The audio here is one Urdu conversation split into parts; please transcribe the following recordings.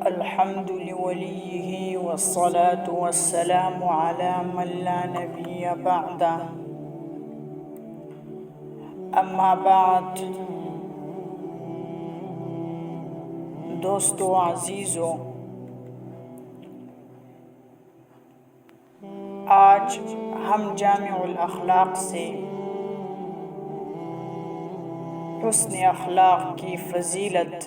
الحمد لوليه والصلاة والسلام على من لا نبی بعده اما بعد۔ دوستو عزیزو، آج ہم جامع الاخلاق سے حسن اخلاق کی فضیلت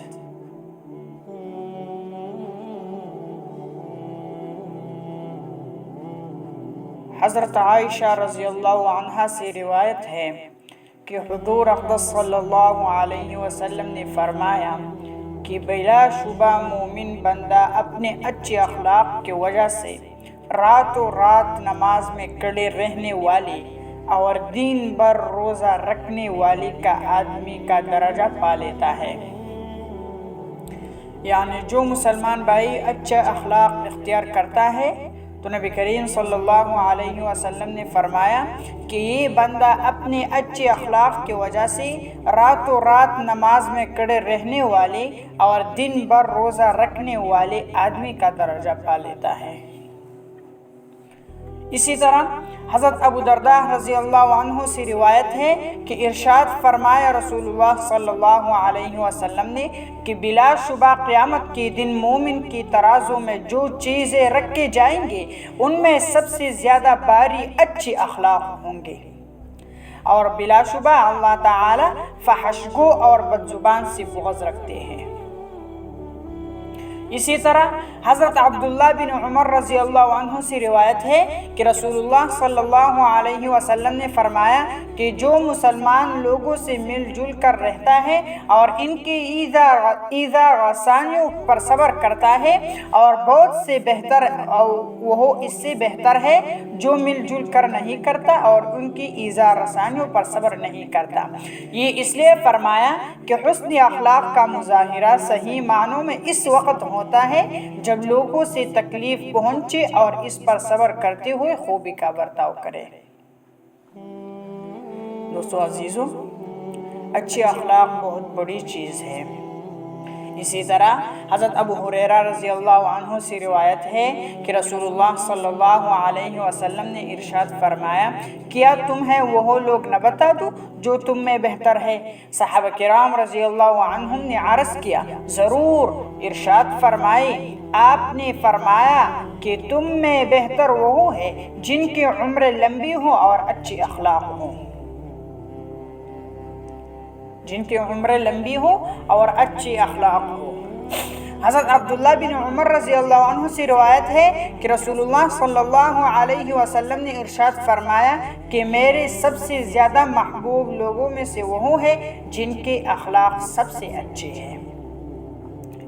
حضرت عائشہ رضی اللہ عنہا سے روایت ہے کہ حضور اقدس صلی اللہ علیہ وسلم نے فرمایا کہ بلا شبہ مومن بندہ اپنے اچھے اخلاق کی وجہ سے راتوں رات نماز میں کھڑے رہنے والی اور دن بھر روزہ رکھنے والی کا آدمی کا درجہ پا لیتا ہے۔ یعنی جو مسلمان بھائی اچھا اخلاق اختیار کرتا ہے تو نبی کریم صلی اللہ علیہ وسلم نے فرمایا کہ یہ بندہ اپنے اچھے اخلاق کی وجہ سے راتوں رات نماز میں کھڑے رہنے والے اور دن بھر روزہ رکھنے والے آدمی کا درجہ پا لیتا ہے۔ اسی طرح حضرت ابو درداء رضی اللہ عنہ سے روایت ہے کہ ارشاد فرمایا رسول اللہ صلی اللہ علیہ وسلم نے کہ بلا شبہ قیامت کے دن مومن کی ترازو میں جو چیزیں رکھے جائیں گے ان میں سب سے زیادہ بھاری اچھے اخلاق ہوں گے، اور بلا شبہ اللہ تعالی فحش گو اور بد زبان سے بغض رکھتے ہیں۔ اسی طرح حضرت عبداللہ بن عمر رضی اللہ عنہ سے روایت ہے کہ رسول اللہ صلی اللہ علیہ وسلم نے فرمایا کہ جو مسلمان لوگوں سے مل جل کر رہتا ہے اور ان کی ایذا رسانیوں پر صبر کرتا ہے اور بہت سے بہتر وہ اس سے بہتر ہے جو مل جل کر نہیں کرتا اور ان کی ایذا رسانیوں پر صبر نہیں کرتا۔ یہ اس لیے فرمایا کہ حسن اخلاق کا مظاہرہ صحیح معنوں میں اس وقت ہوتا ہے جب لوگوں سے تکلیف پہنچے اور اس پر صبر کرتے ہوئے خوبی کا برتاؤ کرے۔ دوستو عزیزو، اچھے اخلاق بہت بڑی چیز ہے۔ اسی طرح حضرت ابو ہریرہ رضی اللہ عنہ سے روایت ہے کہ رسول اللہ صلی اللہ علیہ وسلم نے ارشاد فرمایا کیا تمہیں وہ لوگ نہ بتا دوں جو تم میں بہتر ہے؟ صحابہ کرام رضی اللہ عنہم نے عرض کیا ضرور۔ ارشاد فرمائے آپ نے فرمایا کہ تم میں بہتر وہ ہے جن کی عمر لمبی ہو اور اچھے اخلاق ہوں، جن کی عمر لمبی ہو اور اچھے اخلاق ہو۔ حضرت عبداللہ بن عمر رضی اللہ عنہ سے روایت ہے کہ رسول اللہ صلی اللہ علیہ وسلم نے ارشاد فرمایا کہ میرے سب سے زیادہ محبوب لوگوں میں سے وہ ہے جن کے اخلاق سب سے اچھے ہیں۔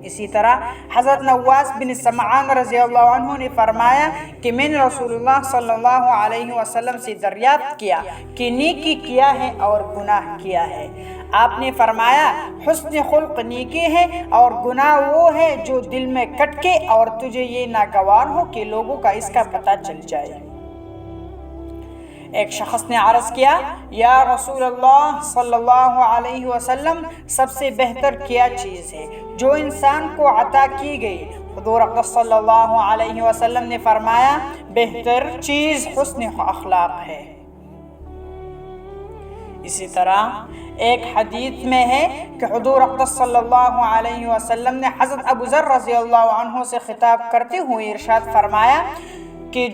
اسی طرح حضرت نواس بن سمعان رضی اللہ عنہ نے فرمایا کہ میں نے رسول اللہ صلی اللہ علیہ وسلم سے دریافت کیا کہ نیکی کیا ہے اور گناہ کیا ہے؟ آپ نے فرمایا حسن خلق نیکی ہے اور گناہ وہ ہے جو دل میں کٹکے اور تجھے یہ ناگوار ہو کہ لوگوں کا اس کا پتہ چل جائے۔ ایک شخص نے عرض کیا یا رسول اللہ صلی اللہ علیہ وسلم سب سے بہتر کیا چیز ہے جو انسان کو عطا کی گئی؟ حضور اقدس صلی اللہ علیہ وسلم نے فرمایا بہتر چیز حسن اخلاق ہے۔ اسی طرح ایک حدیث میں ہے کہ حضور اقدس صلی اللہ علیہ وسلم نے حضرت ابو ذر رضی اللہ عنہ سے خطاب کرتے ہوئے ارشاد فرمایا کہ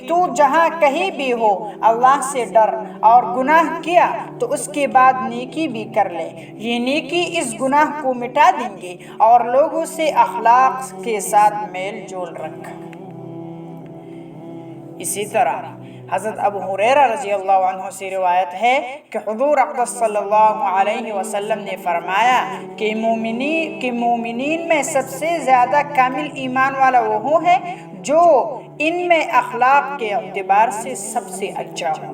تو جہاں کہیں بھی ہو اللہ سے ڈر اور گناہ کیا تو اس کے بعد نیکی بھی کر لے، یہ نیکی اس گناہ کو مٹا دیں گے اور لوگوں سے اخلاق کے ساتھ میل جول رکھ۔ اسی طرح حضرت ابو ہریرہ رضی اللہ عنہ سے روایت ہے کہ حضور اقدس صلی اللہ علیہ وسلم نے فرمایا کہ مومنین میں سب سے زیادہ کامل ایمان والا وہ ہے جو ان میں اخلاق کے اعتبار سے سب سے اچھا ہو۔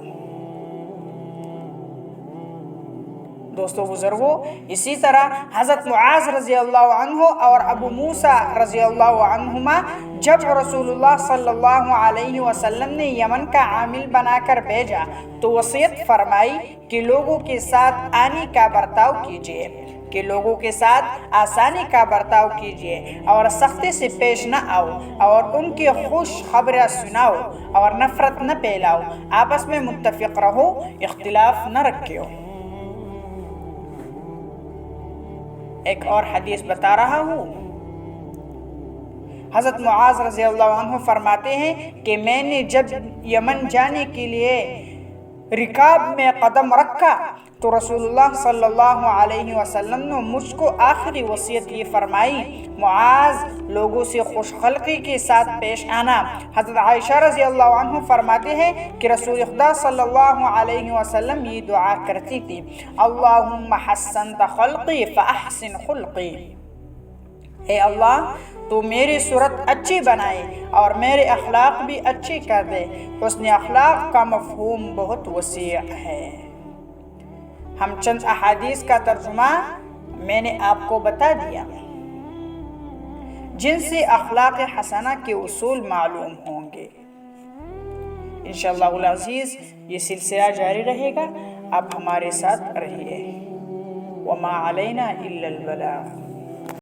دوستو بزرگوں، اسی طرح حضرت معاذ رضی اللہ عنہ اور ابو موسیٰ رضی اللہ عنہما جب رسول اللہ صلی اللہ علیہ وسلم نے یمن کا عامل بنا کر بھیجا تو وصیت فرمائی کہ لوگوں کے ساتھ آنی کا برتاؤ کیجیے، کہ لوگوں کے ساتھ آسانی کا برتاؤ کیجیے اور سختی سے پیش نہ آؤ اور ان کی خوش خبریں سناؤ اور نفرت نہ پھیلاؤ، آپس میں متفق رہو، اختلاف نہ رکھو۔ ایک اور حدیث بتا رہا ہوں، حضرت معاذ رضی اللہ عنہ فرماتے ہیں کہ میں نے جب یمن جانے کے لیے رکاب میں قدم رکھا تو رسول اللہ صلی اللہ علیہ وسلم نے مجھ کو آخری وصیت یہ فرمائی، معاذ لوگوں سے خوش خلقی کے ساتھ پیش آنا۔ حضرت عائشہ رضی اللہ عنہ فرماتے ہیں کہ رسول خدا صلی اللہ علیہ وسلم یہ دعا کرتی تھی، اللہم حسنت خلقی فاحسن خلقی، اے اللہ تو میری صورت اچھی بنائے اور میرے اخلاق بھی اچھی کر دے۔ حسن اخلاق کا مفہوم بہت وسیع ہے۔ ہم چند احادیث کا ترجمہ میں نے آپ کو بتا دیا جن سے اخلاق حسنہ کے اصول معلوم ہوں گے۔ انشاءاللہ العزیز یہ سلسلہ جاری رہے گا، آپ ہمارے ساتھ رہیے۔ وما علینا الا البلاغ۔